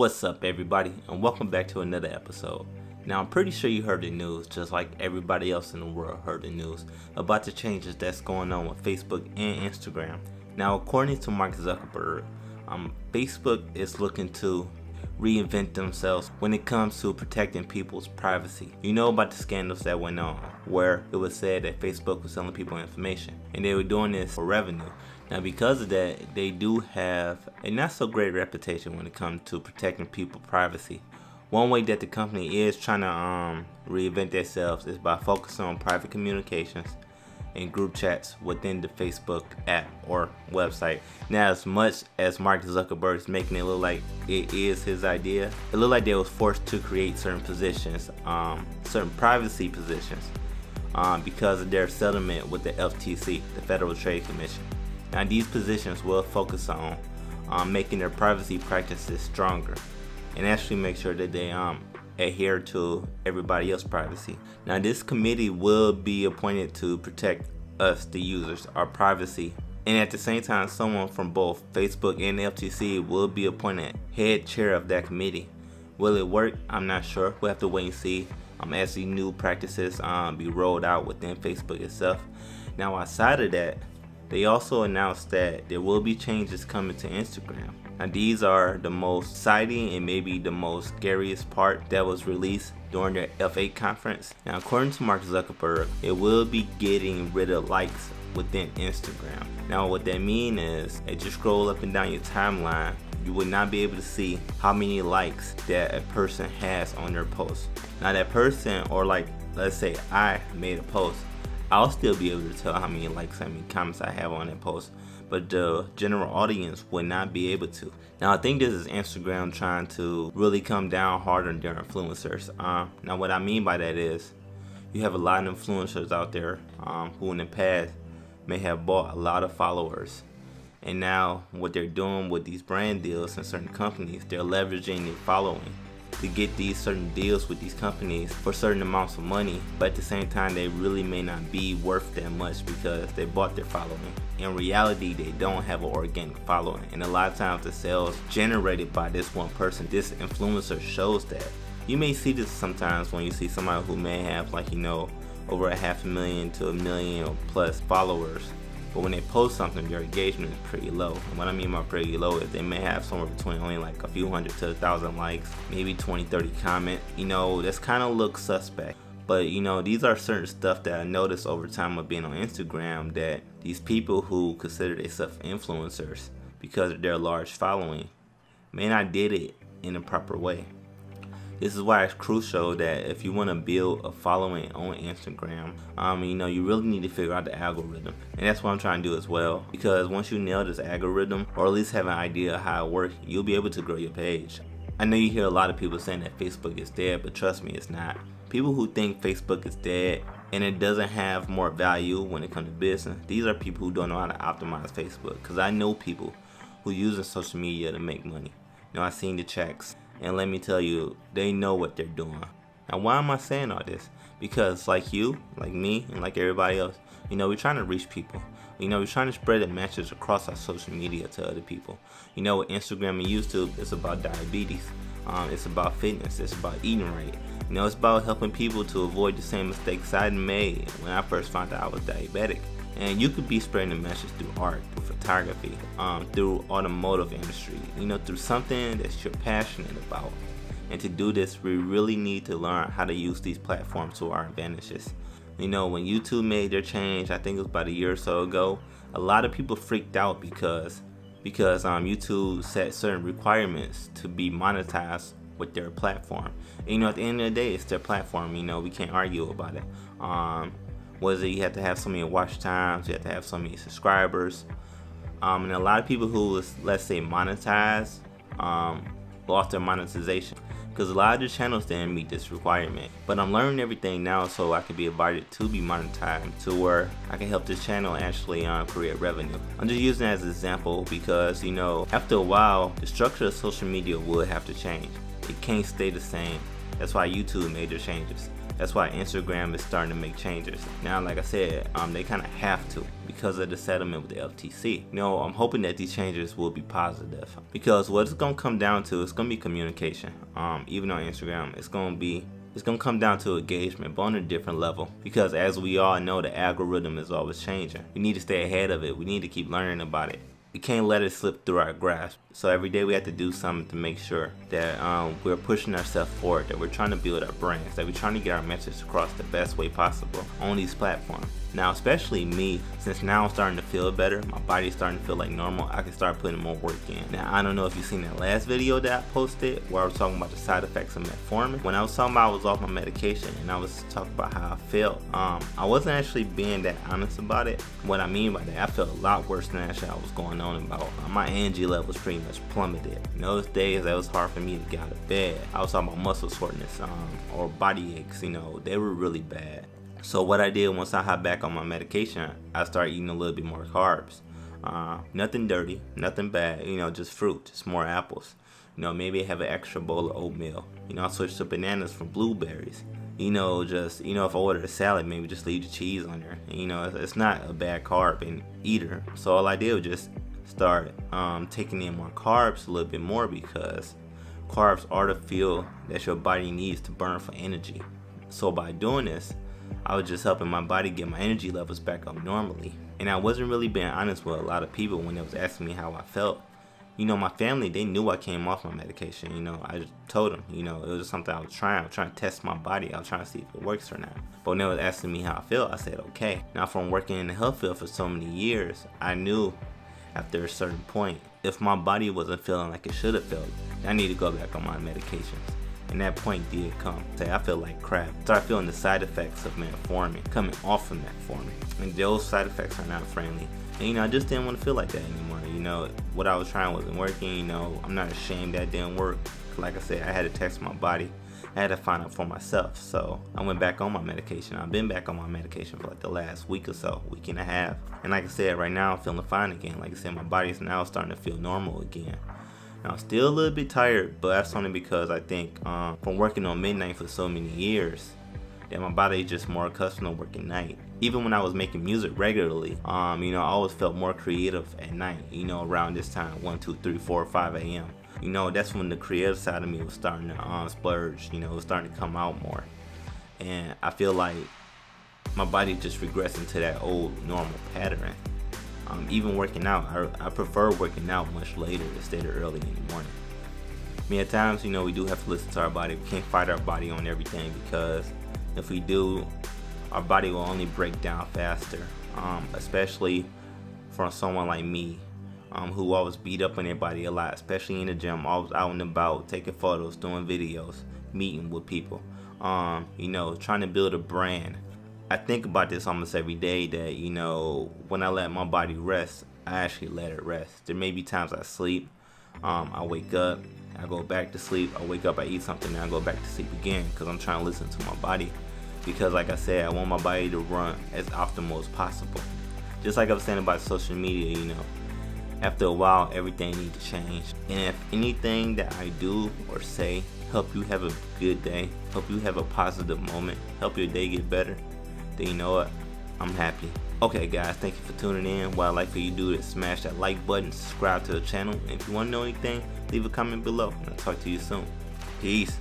What's up, everybody, and welcome back to another episode. Now, I'm pretty sure you heard the news, just like everybody else in the world heard the news, about the changes that's going on with Facebook and Instagram. Now, according to Mark Zuckerberg, Facebook is looking to reinvent themselves when it comes to protecting people's privacy. You know about the scandals that went on, where it was said that Facebook was selling people information, and they were doing this for revenue. Now, because of that, they do have a not so great reputation when it comes to protecting people's privacy. One way that the company is trying to reinvent themselves is by focusing on private communications and group chats within the Facebook app or website. Now, as much as Mark Zuckerberg is making it look like it is his idea, it looked like they was forced to create certain positions, certain privacy positions, because of their settlement with the FTC, the Federal Trade Commission. Now, these positions will focus on making their privacy practices stronger and actually make sure that they adhere to everybody else's privacy. Now, this committee will be appointed to protect us, the users, our privacy. And at the same time, someone from both Facebook and the FTC will be appointed head chair of that committee. Will it work? I'm not sure. We'll have to wait and see as the new practices be rolled out within Facebook itself. Now, outside of that, they also announced that there will be changes coming to Instagram. Now, these are the most exciting and maybe the most scariest part that was released during their F8 conference. Now, according to Mark Zuckerberg, it will be getting rid of likes within Instagram. Now, what that means is, as you scroll up and down your timeline, you would not be able to see how many likes that a person has on their post. Now, that person, or like, let's say I made a post, I'll still be able to tell how many likes, how many comments I have on that post, but the general audience would not be able to. Now, I think this is Instagram trying to really come down hard on their influencers. Now, what I mean by that is, you have a lot of influencers out there who in the past may have bought a lot of followers, and now what they're doing with these brand deals and certain companies, they're leveraging their following to get these certain deals with these companies for certain amounts of money, but at the same time they really may not be worth that much because they bought their following. In reality, they don't have an organic following, and a lot of times the sales generated by this one person, this influencer, shows that. You may see this sometimes when you see somebody who may have, like, over 500,000 to 1 million or plus followers, but when they post something, their engagement is pretty low. And what I mean by pretty low is they may have somewhere between only like a few hundred to 1,000 likes, maybe 20-30 comments. That's kind of looks suspect. But these are certain stuff that I noticed over time of being on Instagram, that these people who consider themselves influencers because of their large following may not did it in a proper way. This is why it's crucial that if you want to build a following on Instagram, you really need to figure out the algorithm. And that's what I'm trying to do as well. Because once you nail this algorithm, or at least have an idea of how it works, you'll be able to grow your page. I know you hear a lot of people saying that Facebook is dead, but trust me, it's not. People who think Facebook is dead and it doesn't have more value when it comes to business, these are people who don't know how to optimize Facebook. Because I know people who use social media to make money. I've seen the checks. And let me tell you, they know what they're doing. Now, why am I saying all this? Because like you, like me, and like everybody else, we're trying to reach people. We're trying to spread the message across our social media to other people. With Instagram and YouTube, it's about diabetes. It's about fitness. It's about eating right. It's about helping people to avoid the same mistakes I made when I first found out I was diabetic. And you could be spreading the message through art, through photography, through automotive industry, through something that you're passionate about. And to do this, we really need to learn how to use these platforms to our advantages. When YouTube made their change, I think it was about a year or so ago, a lot of people freaked out because YouTube set certain requirements to be monetized with their platform. And, at the end of the day, it's their platform. We can't argue about it. Was it you have to have so many watch times, you have to have so many subscribers, and a lot of people who was, let's say, monetized, lost their monetization because a lot of the channels didn't meet this requirement. But I'm learning everything now so I can be invited to be monetized to where I can help this channel actually create revenue. I'm just using it as an example because after a while the structure of social media will have to change. It can't stay the same. That's why YouTube made their changes. That's why Instagram is starting to make changes. Now, like I said, they kind of have to because of the settlement with the FTC. I'm hoping that these changes will be positive, because what it's gonna come down to is gonna be communication. Even on Instagram, it's gonna come down to engagement, but on a different level, because as we all know, the algorithm is always changing. We need to stay ahead of it. We need to keep learning about it. We can't let it slip through our grasp. So every day we have to do something to make sure that we're pushing ourselves forward, that we're trying to build our brands, that we're trying to get our message across the best way possible on these platforms. Now, especially me, since now I'm starting to feel better, my body's starting to feel like normal, I can start putting more work in. Now, I don't know if you've seen that last video that I posted where I was talking about the side effects of metformin. When I was talking about I was off my medication and I was talking about how I felt, I wasn't actually being that honest about it. What I mean by that, I felt a lot worse than actually I was going on about. My energy levels pretty much plummeted. Those days that was hard for me to get out of bed. I was talking about muscle soreness or body aches, they were really bad. So what I did once I hopped back on my medication, I started eating a little bit more carbs. Nothing dirty, nothing bad, just fruit, just more apples. Maybe have an extra bowl of oatmeal. I switched to bananas from blueberries. Just, if I ordered a salad, maybe just leave the cheese on there. It's not a bad carb and eater. So all I did was just start taking in more carbs a little bit more, because carbs are the fuel that your body needs to burn for energy. So by doing this, I was just helping my body get my energy levels back up normally. And I wasn't really being honest with a lot of people when they was asking me how I felt. My family, they knew I came off my medication. I just told them, it was just something I was trying to test my body. I was trying to see if it works or not. But when they was asking me how I felt, I said, okay. Now, from working in the health field for so many years, I knew after a certain point, if my body wasn't feeling like it should have felt, I need to go back on my medications. And that point did come. I feel like crap. Start feeling the side effects of metformin coming off of metformin. And those side effects are not friendly. And I just didn't want to feel like that anymore. What I was trying wasn't working. I'm not ashamed that didn't work. Like I said, I had to test my body. I had to find out for myself. So I went back on my medication. I've been back on my medication for like the last week or so, week and a half. And like I said, right now I'm feeling fine again. Like I said, my body's now starting to feel normal again. Now, I'm still a little bit tired, but that's only because I think from working on midnight for so many years, that my body is just more accustomed to working night. Even when I was making music regularly, I always felt more creative at night, around this time, 1, 2, 3, 4, 5 a.m. That's when the creative side of me was starting to splurge, it was starting to come out more. And I feel like my body just regressing to that old normal pattern. Even working out, I prefer working out much later instead of early in the morning. At times, we do have to listen to our body. We can't fight our body on everything, because if we do, our body will only break down faster. Especially for someone like me, who always beat up on their body a lot, especially in the gym, always out and about, taking photos, doing videos, meeting with people, trying to build a brand. I think about this almost every day that, when I let my body rest, I actually let it rest. There may be times I sleep, I wake up, I go back to sleep, I wake up, I eat something, and I go back to sleep again, because I'm trying to listen to my body. Because like I said, I want my body to run as optimal as possible. Just like I was saying about social media, after a while, everything needs to change. And if anything that I do or say help you have a good day, help you have a positive moment, help your day get better, then you know what? I'm happy. Okay guys, thank you for tuning in. What I'd like for you to do is smash that like button, subscribe to the channel. And if you want to know anything, leave a comment below. And I'll talk to you soon. Peace.